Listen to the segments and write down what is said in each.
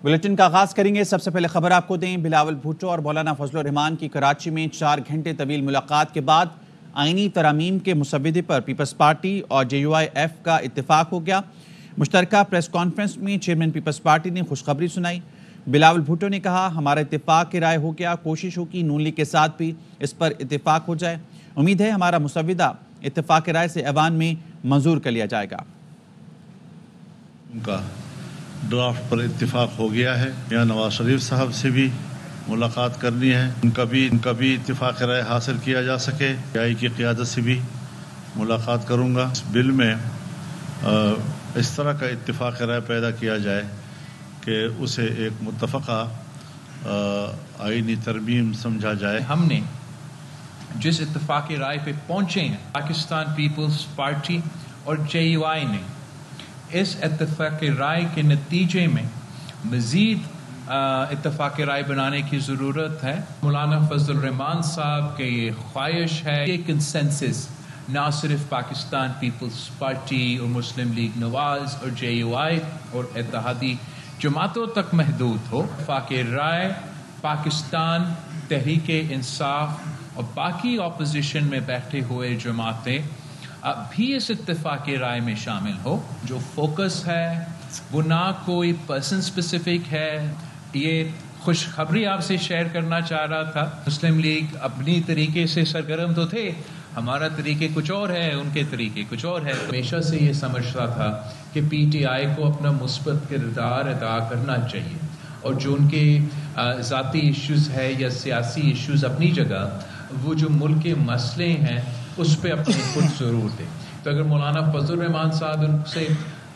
Bulletin کا آغاز کریں گے۔ سب سے پہلے خبر آپ کو دیں، بلاول بھٹو اور مولانا فضل الرحمان کی کراچی میں 4 گھنٹے طویل ملاقات کے بعد آئینی ترامیم کے مسودے پر پیپلز پارٹی اور JUIF کا اتفاق ہو گیا۔ مشترکہ پریس کانفرنس میں چیئرمین پیپلز پارٹی نے خوشخبری سنائی۔ بلاول بھٹو نے کہا، ہمارا اتفاق کی رائے ہو گیا، کوشش ہوگی نون لیگ کے ساتھ بھی اس پر اتفاق ہو جائے۔ امید ہے ہمارا مسودہ اتفاق رائے سے ایوان میں منظور کر لیا جائے گا۔ ان کا ڈرافٹ پر اتفاق ہو گیا ہے۔ میاں نواز شریف صاحب سے بھی ملاقات کرنی ہے، ان کا بھی اتفاق رائے حاصل کیا جا سکے۔ PI کی قیادت سے بھی ملاقات کروں گا۔ اس بل میں اس طرح کا اتفاق رائے پیدا کیا جائے کہ اسے ایک متفقہ آئینی ترمیم سمجھا جائے۔ ہم نے جس اتفاق رائے پہ پہنچے ہیں، پاکستان پیپلز پارٹی اور JUI نے، اس اتفاق رائے کے نتیجے میں مزید اتفاق رائے بنانے کی ضرورت ہے۔ مولانا فضل الرحمان صاحب کے یہ خواہش ہے کہ کنسنسس نہ صرف پاکستان پیپلز پارٹی اور مسلم لیگ نواز اور JUI اور اتحادی جماعتوں تک محدود ہو۔ اتفاق رائے پاکستان تحریک انصاف اور باقی اپوزیشن میں بیٹھے ہوئے جماعتیں بھی اس اتفاق رائے میں شامل ہو۔ جو فوکس ہے وہ نہ کوئی پرسن اسپیسیفک ہے۔ یہ خوشخبری آپ سے شیئر کرنا چاہ رہا تھا۔ مسلم لیگ اپنی طریقے سے سرگرم تو تھے، ہمارا طریقے کچھ اور ہے، ان کے طریقے کچھ اور ہے۔ ہمیشہ سے یہ سمجھتا تھا کہ PTI کو اپنا مثبت کردار ادا کرنا چاہیے، اور جو ان کے ذاتی ایشوز ہے یا سیاسی ایشوز اپنی جگہ، وہ جو ملک کے مسئلے ہیں اس پہ اپنے انپٹ ضرور دیں۔ تو اگر مولانا فضل الرحمان صاحب ان سے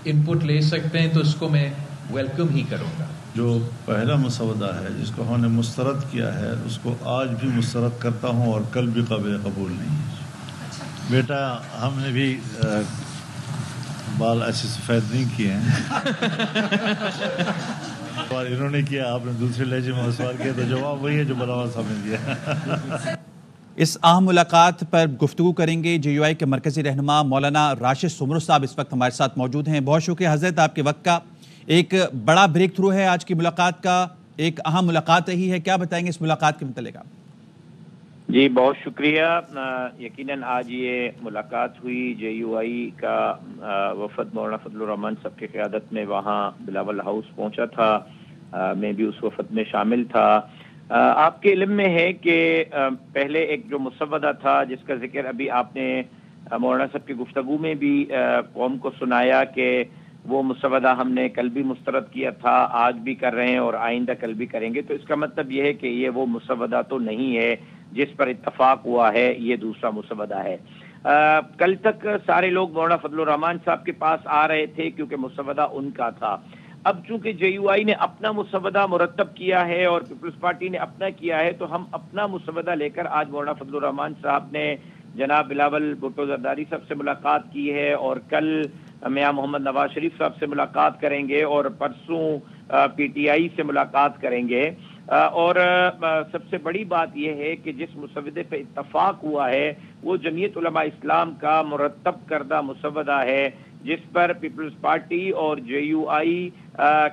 انپٹ لے سکتے ہیں تو اس کو میں ویلکم ہی کروں گا۔ جو پہلا مسودہ ہے جس کو ہم نے مسترد کیا ہے، اس کو آج بھی مسترد کرتا ہوں اور کل بھی قابل قبول نہیں ہے۔ بیٹا، ہم نے بھی بال ایسے سفید نہیں کیے ہیں اور انہوں نے کیا، آپ نے دوسرے لہجے میں سوال کیا تو جواب وہی ہے جو بلاول صاحب نے دیا۔ اس اہم ملاقات پر گفتگو کریں گے JUI کے مرکزی رہنما مولانا راشد سمرو صاحب اس وقت ہمارے ساتھ موجود ہیں۔ بہت شکریہ حضرت آپ کے وقت کا۔ ایک بڑا بریک تھرو ہے آج کی ملاقات کا، ایک اہم ملاقات رہی ہے، کیا بتائیں گے اس ملاقات کے متعلق؟ جی بہت شکریہ۔ یقیناً آج یہ ملاقات ہوئی، JUI کا وفد مولانا فضل الرحمان صاحب کی قیادت میں وہاں بلاول ہاؤس پہنچا تھا، میں بھی اس وفد میں شامل تھا۔ آپ کے علم میں ہے کہ پہلے ایک جو مسودہ تھا جس کا ذکر ابھی آپ نے مولانا صاحب کی گفتگو میں بھی قوم کو سنایا کہ وہ مسودہ ہم نے کل بھی مسترد کیا تھا، آج بھی کر رہے ہیں اور آئندہ کل بھی کریں گے، تو اس کا مطلب یہ ہے کہ یہ وہ مسودہ تو نہیں ہے جس پر اتفاق ہوا ہے، یہ دوسرا مسودہ ہے۔ کل تک سارے لوگ مولانا فضل الرحمان صاحب کے پاس آ رہے تھے کیونکہ مسودہ ان کا تھا۔ اب چونکہ JUI نے اپنا مسودہ مرتب کیا ہے اور پیپلز پارٹی نے اپنا کیا ہے، تو ہم اپنا مسودہ لے کر آج مولانا فضل الرحمان صاحب نے جناب بلاول بھٹو زرداری صاحب سے ملاقات کی ہے، اور کل میاں محمد نواز شریف صاحب سے ملاقات کریں گے، اور پرسوں PTI سے ملاقات کریں گے۔ اور سب سے بڑی بات یہ ہے کہ جس مسودے پہ اتفاق ہوا ہے وہ جمعیت علماء اسلام کا مرتب کردہ مسودہ ہے، جس پر پیپلز پارٹی اور JUI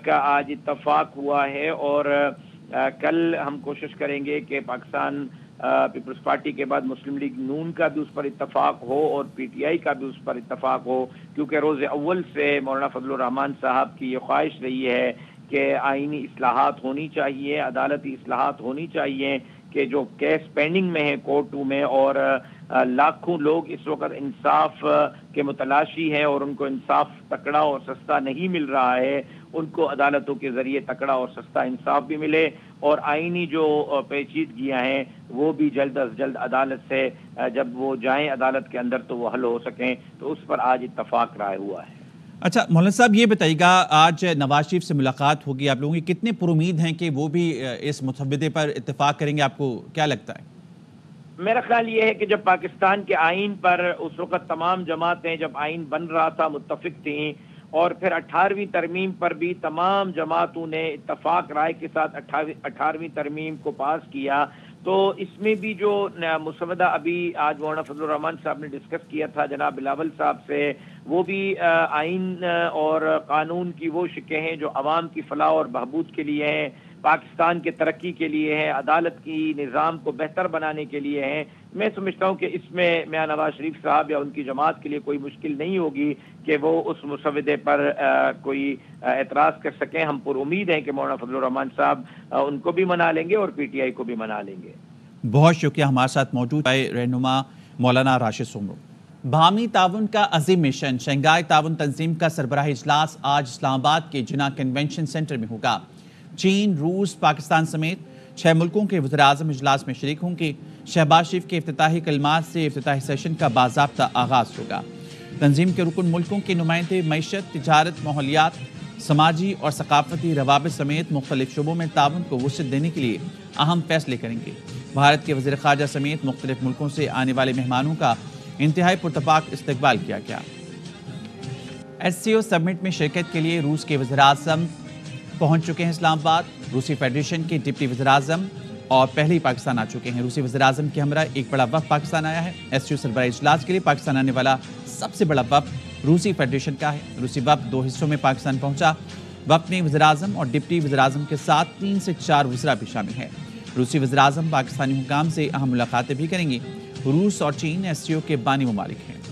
کا آج اتفاق ہوا ہے، اور کل ہم کوشش کریں گے کہ پاکستان پیپلز پارٹی کے بعد مسلم لیگ نون کا بھی اس پر اتفاق ہو اور PTI کا بھی اس پر اتفاق ہو، کیونکہ روز اول سے مولانا فضل الرحمان صاحب کی یہ خواہش رہی ہے کہ آئینی اصلاحات ہونی چاہیے، عدالتی اصلاحات ہونی چاہیے، کہ جو کیس پینڈنگ میں ہے کورٹوں میں، اور لاکھوں لوگ اس وقت انصاف کے متلاشی ہیں اور ان کو انصاف تکڑا اور سستا نہیں مل رہا ہے، ان کو عدالتوں کے ذریعے تکڑا اور سستا انصاف بھی ملے، اور آئینی جو پیچیدگیاں ہیں وہ بھی جلد از جلد عدالت سے جب وہ جائیں عدالت کے اندر تو وہ حل ہو سکیں، تو اس پر آج اتفاق رائے ہوا ہے۔ اچھا مولانا صاحب یہ بتائیے گا، آج نواز شریف سے ملاقات ہوگی، آپ لوگوں کی کتنے پر امید ہیں کہ وہ بھی اس مسودے پر اتفاق کریں گے؟ آپ کو کیا لگتا ہے؟ میرا خیال یہ ہے کہ جب پاکستان کے آئین پر اس وقت تمام جماعتیں جب آئین بن رہا تھا متفق تھیں، اور پھر 18ویں ترمیم پر بھی تمام جماعتوں نے اتفاق رائے کے ساتھ 18ویں ترمیم کو پاس کیا، تو اس میں بھی جو مسودہ ابھی آج مولانا فضل الرحمان صاحب نے ڈسکس کیا تھا جناب بلاول صاحب سے، وہ بھی آئین اور قانون کی وہ شقیں ہیں جو عوام کی فلاح اور بہبود کے لیے ہیں، پاکستان کے ترقی کے لیے ہیں، عدالت کی نظام کو بہتر بنانے کے لیے ہیں۔ میں سمجھتا ہوں کہ اس میں میاں نواز شریف صاحب یا ان کی جماعت کے لیے کوئی مشکل نہیں ہوگی کہ وہ اس مسودے پر کوئی اعتراض کر سکیں۔ ہم پر امید ہیں کہ مولانا فضل الرحمان صاحب ان کو بھی منا لیں گے اور پی ٹی آئی کو بھی منا لیں گے۔ بہت شکریہ ہمارے ساتھ موجود رہنما مولانا راشد سومرو۔ باہمی تعاون کا عظیم مشن شنگھائی تعاون تنظیم کا سربراہی اجلاس آج اسلام آباد کے جناح کنونشن سینٹر میں ہوگا۔ چین، روس، پاکستان سمیت 6 ملکوں کے وزراء اعظم اجلاس میں شریک ہوں گے۔ شہباز شریف کے افتتاحی کلمات سے افتتاحی سیشن کا باضابطہ آغاز ہوگا۔ تنظیم کے رکن ملکوں کے نمائندے معیشت، تجارت، ماحولیات، سماجی اور ثقافتی روابط سمیت مختلف شعبوں میں تعاون کو وسعت دینے کے لیے اہم فیصلے کریں گے۔ بھارت کے وزیر خارجہ سمیت مختلف ملکوں سے آنے والے مہمانوں کا انتہائی پرتپاک استقبال کیا گیا۔ ایس سی او سمٹ میں شرکت کے لیے روس کے وزیر اعظم پہنچ چکے ہیں اسلام آباد۔ روسی فیڈریشن کے ڈپٹی وزیر اعظم اور پہلے ہی پاکستان آ چکے ہیں۔ روسی وزیر اعظم کے ہمراہ ایک بڑا وفد پاکستان آیا ہے۔ ایس سی او سربراہی اجلاس کے لیے پاکستان آنے والا سب سے بڑا وفد روسی فیڈریشن کا ہے۔ روسی وفد 2 حصوں میں پاکستان پہنچا۔ وفد میں وزیر اعظم اور ڈپٹی وزیر اعظم کے ساتھ 3 سے 4 وزراء بھی شامل ہیں۔ روسی وزیر اعظم پاکستانی حکام سے اہم ملاقاتیں بھی کریں گے۔ روس اور چین ایس سی او کے بانی ممالک ہیں۔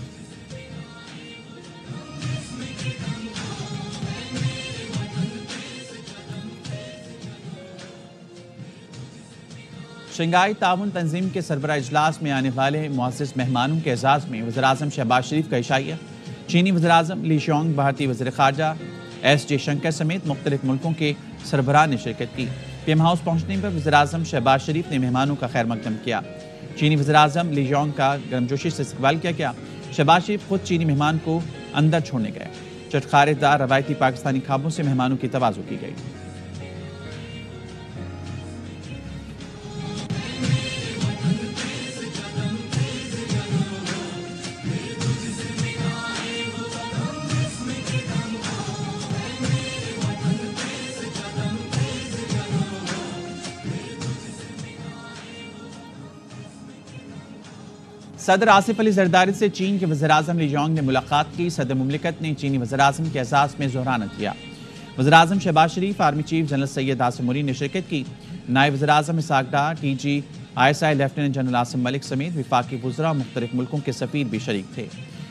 شنگھائی تعاون تنظیم کے سربراہ اجلاس میں آنے والے معزز مہمانوں کے اعزاز میں وزیر اعظم شہباز شریف کا عشائیہ، چینی وزیر اعظم لی شیونگ، بھارتی وزیر خارجہ ایس جے شنکر سمیت مختلف ملکوں کے سربراہ نے شرکت کی۔ پی ایم ہاؤس پہنچنے پر وزیر اعظم شہباز شریف نے مہمانوں کا خیر مقدم کیا۔ چینی وزیر اعظم لی جونگ کا گرمجوشی سے استقبال کیا گیا۔ شہباز شریف خود چینی مہمان کو اندر چھوڑنے گئے۔ چٹخارے دار روایتی پاکستانی کھابوں سے مہمانوں کی تواضع کی گئی۔ صدر آصف علی زرداری سے چین کے وزیر اعظم لی جونگ نے ملاقات کی۔ صدر مملکت نے چینی وزیر اعظم کے اعزاز میں ظہرانہ کیا۔ وزیر اعظم Shehbaz Sharif, army chief general Syed Asim Munir نے شرکت کی۔ نائب وزیر اعظم Ishaq Dar, D G I S I lieutenant general Asim Malik سمیت وفاقی وزراء اور مختلف ملکوں کے سفیر بھی شریک تھے۔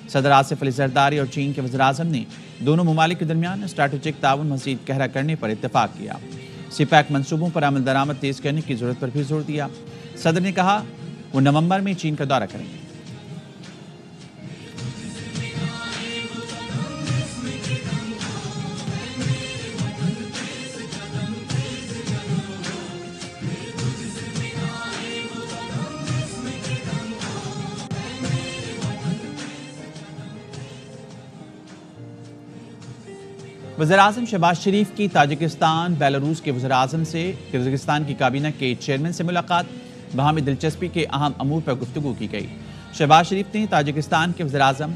صدر آصف علی زرداری اور چین کے وزیر اعظم نے دونوں ممالک کے درمیان اسٹریٹجک تعاون مزید گہرا کرنے پر اتفاق کیا۔ سی پیک منصوبوں پر عمل درآمد تیز کرنے کی ضرورت پر بھی زور دیا۔ صدر نے کہا وہ نومبر میں چین کا دورہ کریں گے۔ وزیر اعظم شہباز شریف کی تاجکستان، بیلاروس کے وزیر اعظم سے قرغیزستان کی کابینہ کے چیئرمین سے ملاقات، باہمی دلچسپی کے اہم امور پر گفتگو کی گئی۔ شہباز شریف نے تاجکستان کے وزیر اعظم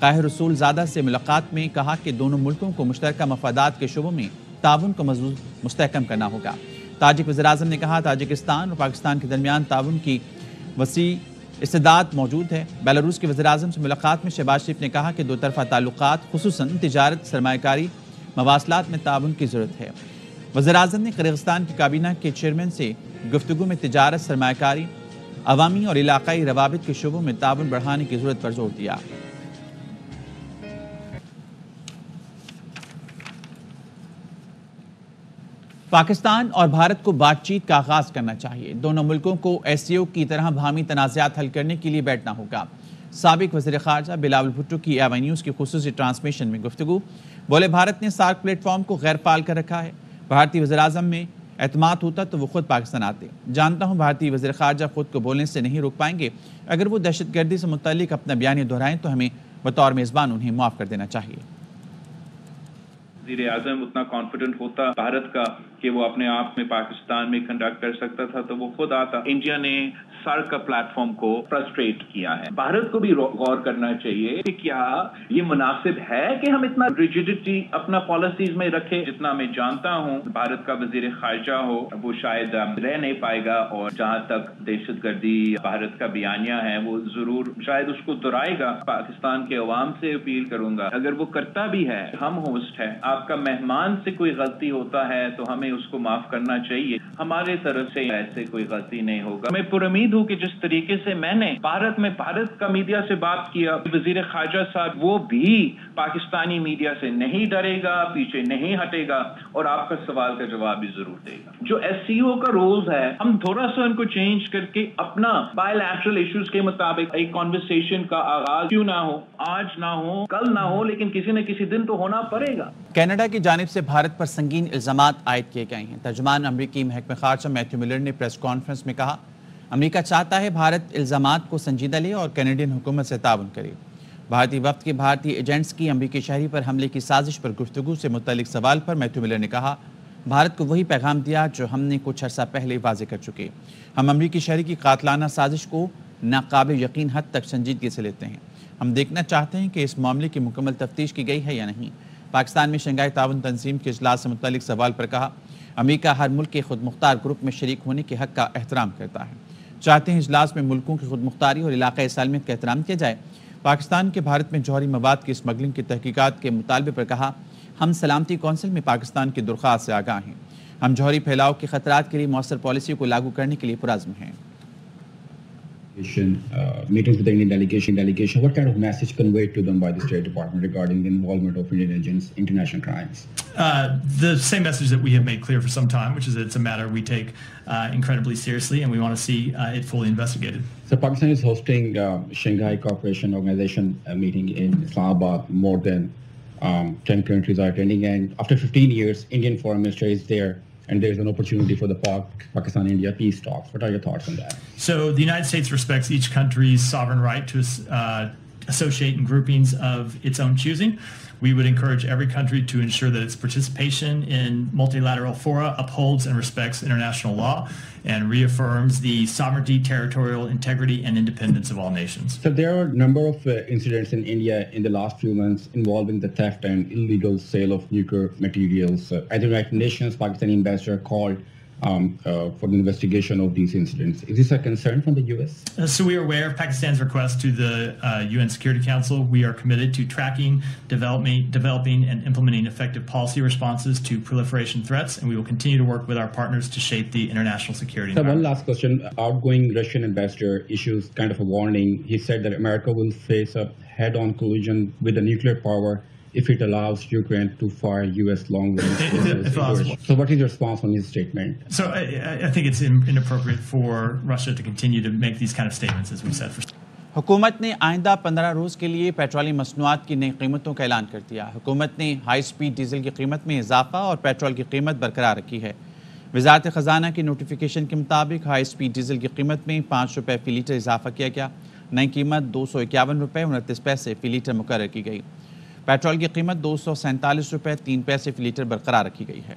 قاہر رسول زادہ سے ملاقات میں کہا کہ دونوں ملکوں کو مشترکہ مفادات کے شعبوں میں تعاون کو مستحکم کرنا ہوگا۔ تاجک وزیر اعظم نے کہا تاجکستان اور پاکستان کے درمیان تعاون کی وسیع استعداد موجود ہے۔ بیلاروس کے وزیر اعظم سے ملاقات میں شہباز شریف نے کہا کہ دو طرفہ تعلقات خصوصاً تجارت، سرمایہ کاری، مواصلات میں تعاون کی ضرورت ہے۔ وزیر اعظم نے قرغیزستان کی کابینہ کے چیئرمین سے گفتگو میں تجارت، سرمایہ کاری، عوامی اور علاقائی روابط کے شعبوں میں تعاون بڑھانے کی ضرورت پر زور دیا۔ پاکستان اور بھارت کو بات چیت کا آغاز کرنا چاہیے۔ دونوں ملکوں کو ایس سی او کی طرح باہمی تنازعات حل کرنے کے لیے بیٹھنا ہوگا۔ سابق وزیر خارجہ بلاول بھٹو کی ایوئی نیوز کی خصوصی ٹرانسمیشن میں گفتگو، بولے بھارت نے سارک پلیٹ فارم کو غیر فعال کر رکھا ہے۔ بھارتی وزیر اعظم میں اعتماد ہوتا تو وہ خود پاکستان آتے۔ جانتا ہوں بھارتی وزیر خارجہ خود کو بولنے سے نہیں روک پائیں گے۔ اگر وہ دہشت گردی سے متعلق اپنا بیانیہ دہرائیں تو ہمیں بطور میزبان انہیں معاف کر دینا چاہیے۔ وزیر اعظم اتنا کانفیڈنٹ ہوتا بھارت کا کہ کہ وہ اپنے آپ میں پاکستان میں کنڈکٹ کر سکتا تھا تو وہ خود آتا. انڈیا نے سارک کا پلیٹ فارم کو فرسٹریٹ کیا ہے. بھارت کو بھی غور کرنا چاہیے کہ کیا یہ مناسب ہے کہ ہم اتنا ریجیڈیٹی اپنا پالیسیز میں رکھے. جتنا میں جانتا ہوں بھارت کا وزیر خارجہ ہو وہ شاید رہ نہیں پائے گا, اور جہاں تک دہشت گردی بھارت کا بیانیہ ہے وہ ضرور شاید اس کو دہرائے گا. پاکستان کے عوام سے اپیل کروں گا اگر وہ کرتا بھی ہے, ہم ہوسٹ ہے, آپ کا مہمان سے کوئی غلطی ہوتا ہے تو ہمیں اس کو معاف کرنا چاہیے. ہمارے طرف سے ایسے کوئی غلطی نہیں ہوگا. میں پر امید ہوں کہ جس طریقے سے میں نے بھارت کا میڈیا سے بات کیا, وزیر خارجہ صاحب وہ بھی پاکستانی میڈیا سے نہیں ڈرے گا, پیچھے نہیں ہٹے گا, اور آپ کا سوال کا جواب بھی ضرور دے گا. جو ایس سی او کا رولز ہے ہم تھوڑا سا ان کو چینج کر کے اپنا بائی لیٹرل ایشوز کے مطابق ایک کانورسیشن کا آغاز کیوں نہ ہو, آج نہ ہو کل نہ ہو لیکن کسی نہ کسی دن تو ہونا پڑے گا. کینیڈا کی جانب سے بھارت پر سنگین الزامات عائد کیے گئے ہیں. ترجمان امریکی محکمہ خارجہ میتھیو ملر نے پریس کانفرنس میں کہا امریکہ چاہتا ہے بھارت الزامات کو سنجیدہ لے اور کینیڈین حکومت سے تعاون کرے. بھارتی وفد کے بھارتی ایجنٹس کی امریکی شہری پر حملے کی سازش پر گفتگو سے متعلق سوال پر میتھیو ملر نے کہا بھارت کو وہی پیغام دیا جو ہم نے کچھ عرصہ پہلے واضح کر چکے. ہم امریکی شہری کی قاتلانہ سازش کو ناقابل یقین حد تک سنجیدگی سے لیتے ہیں. ہم دیکھنا چاہتے ہیں کہ اس معاملے کی مکمل تفتیش کی گئی ہے یا نہیں. پاکستان میں شنگھائی تعاون تنظیم کے اجلاس سے متعلق سوال پر کہا امریکہ ہر ملک کے خود مختار گروپ میں شریک ہونے کے حق کا احترام کرتا ہے. چاہتے ہیں اجلاس میں ملکوں کی خود مختاری اور علاقائی سالمیت کا احترام کیا جائے. پاکستان کے بھارت میں جوہری مواد کی اسمگلنگ کی تحقیقات کے مطالبے پر کہا ہم سلامتی کونسل میں پاکستان کی درخواست سے آگاہ ہیں. ہم جوہری پھیلاؤ کے خطرات کے لیے مؤثر پالیسی کو لاگو کرنے کے لیے پرعزم ہیں. Meetings with the Indian delegation, what kind of message conveyed to them by the State Department regarding the involvement of Indian agents in international crimes? The same message that we have made clear for some time, which is that it's a matter we take incredibly seriously and we want to see it fully investigated. So Pakistan is hosting Shanghai Cooperation Organization meeting in Islamabad. More than 10 countries are attending, and after 15 years, Indian Foreign Minister is there. And there's an opportunity for the Pakistan-India peace talks. What are your thoughts on that? So the United States respects each country's sovereign right to associate in groupings of its own choosing. We would encourage every country to ensure that its participation in multilateral fora upholds and respects international law and reaffirms the sovereignty, territorial integrity, and independence of all nations. So there are a number of incidents in India in the last few months involving the theft and illegal sale of nuclear materials. At the United Nations, Pakistani ambassador called for the investigation of these incidents. Is this a concern from the U.S.? So we are aware of Pakistan's request to the UN Security Council. We are committed to tracking, developing and implementing effective policy responses to proliferation threats, and we will continue to work with our partners to shape the international security environment. One last question. Outgoing Russian ambassador issues kind of a warning. He said that America will face a head-on collision with the nuclear power if it allows Ukraine to fire U.S. long-range missiles. So what is your response on his statement? So I think it's inappropriate for Russia to continue to make these kind of statements, as we've said. حکومت نے آئندہ 15 روز کے لیے petroleum مصنوعات کی نئی قیمتوں کا اعلان کر دیا. حکومت نے ہائی سپیڈ ڈیزل کی قیمت میں اضافہ اور پیٹرول کی قیمت برقرار رکھی ہے. وزارت خزانہ کی نوٹیفیکیشن کے مطابق ہائی سپیڈ ڈیزل کی قیمت میں 5 روپے فی لیٹر اضافہ کیا گیا. نئی قیمت 251 روپے 29 پیسے فی لیٹر مقرر کی گئی. پیٹرول کی قیمت 247 روپے 3 پیسے فی لیٹر برقرار رکھی گئی ہے.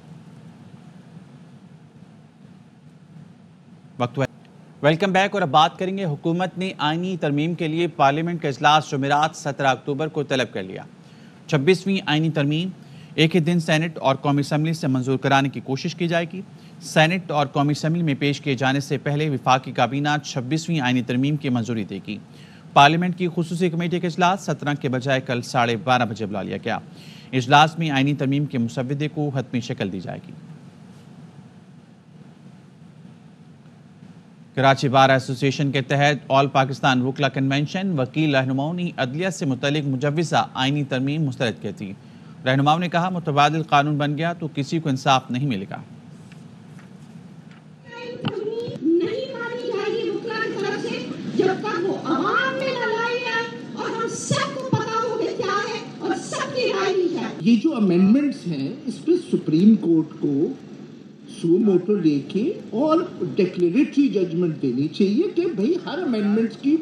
Welcome back. اور اب بات کریں گے حکومت نے آئینی ترمیم کے لیے پارلیمنٹ کا اجلاس جمعرات 17 اکتوبر کو طلب کر لیا. 26ویں آئینی ترمیم ایک ہی دن سینٹ اور قومی اسمبلی سے منظور کرانے کی کوشش کی جائے گی. سینٹ اور قومی اسمبلی میں پیش کیے جانے سے پہلے وفاقی کابینہ 26ویں آئینی ترمیم کی منظوری دے گی. پارلیمنٹ کی خصوصی کمیٹی کا اجلاس 17 کے بجائے کل 12:30 بجے بلا لیا گیا. اجلاس میں آئینی ترمیم کے مسودے کو حتمی شکل دی جائے گی. کراچی بار ایسوسی ایشن کے تحت آل پاکستان وکلا کنونشن وکیل رہنماؤں نے عدلیہ سے متعلق مجوزہ آئینی ترمیم مسترد کی تھی. رہنماؤں نے کہا متبادل قانون بن گیا تو کسی کو انصاف نہیں ملے گا. یہ جو امینڈمنٹس ہیں اس پہ سپریم کورٹ کو سو موٹو لے کے اور ڈیکلیریٹری ججمنٹ دینی چاہیے کہ بھئی ہر امینڈمنٹس کی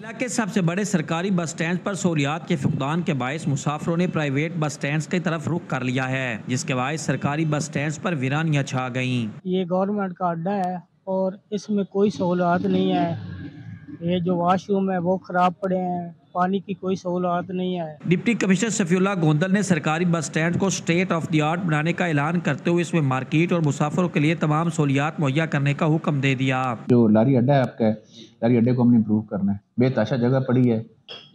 علاقے کے سب سے بڑے سرکاری بس سٹینڈ پر سہولیات کے فقدان کے باعث مسافروں نے پرائیویٹ بس سٹینڈز کی طرف رخ کر لیا ہے، جس کے باعث سرکاری بس سٹینڈز پر ویرانیاں چھا گئیں۔ یہ گورنمنٹ کا اڈا ہے اور اس میں کوئی سہولیات نہیں ہے، یہ جو واش روم ہے وہ خراب پڑے ہیں، پانی کی کوئی سہولت نہیں ہے۔ ڈپٹی کمشنر صفی اللہ گوندل نے سرکاری بس سٹینڈ کو اسٹیٹ آف دی آرٹ بنانے کا اعلان کرتے ہوئے اس میں مارکیٹ اور مسافروں کے لیے تمام سہولیات مہیا کرنے کا حکم دے دیا۔ جو لاری اڈا ہے آپ کا، لاری اڈے کو ہم نے امپروو کرنا ہے، بے تاشا جگہ پڑی ہے،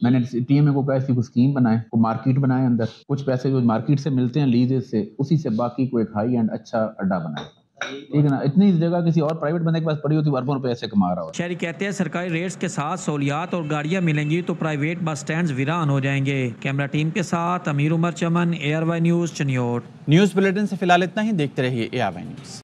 میں نے ٹی ایم اے کو کہا اس کی کوئی اسکیم بنائیں، کوئی مارکیٹ بنائیں، اندر کچھ پیسے جو مارکیٹ سے ملتے ہیں لیز سے، اسی سے باقی کو ایک ہائی اینڈ اچھا اڈا بنائیں، ٹھیک ہے نا۔ اتنی جگہ کسی اور پرائیویٹ بندے کے پاس پڑی ہوتی اربوں روپے ایسے کما رہا ہو۔ شہری کہتے ہیں سرکاری ریٹس کے ساتھ سہولیات اور گاڑیاں ملیں گی تو پرائیویٹ بس سٹینڈز ویران ہو جائیں گے۔ کیمرہ ٹیم کے ساتھ امیر عمر چمن، ARY news Chiniot. News bulletin سے فی الحال اتنا ہی، دیکھتے رہیے ARY نیوز۔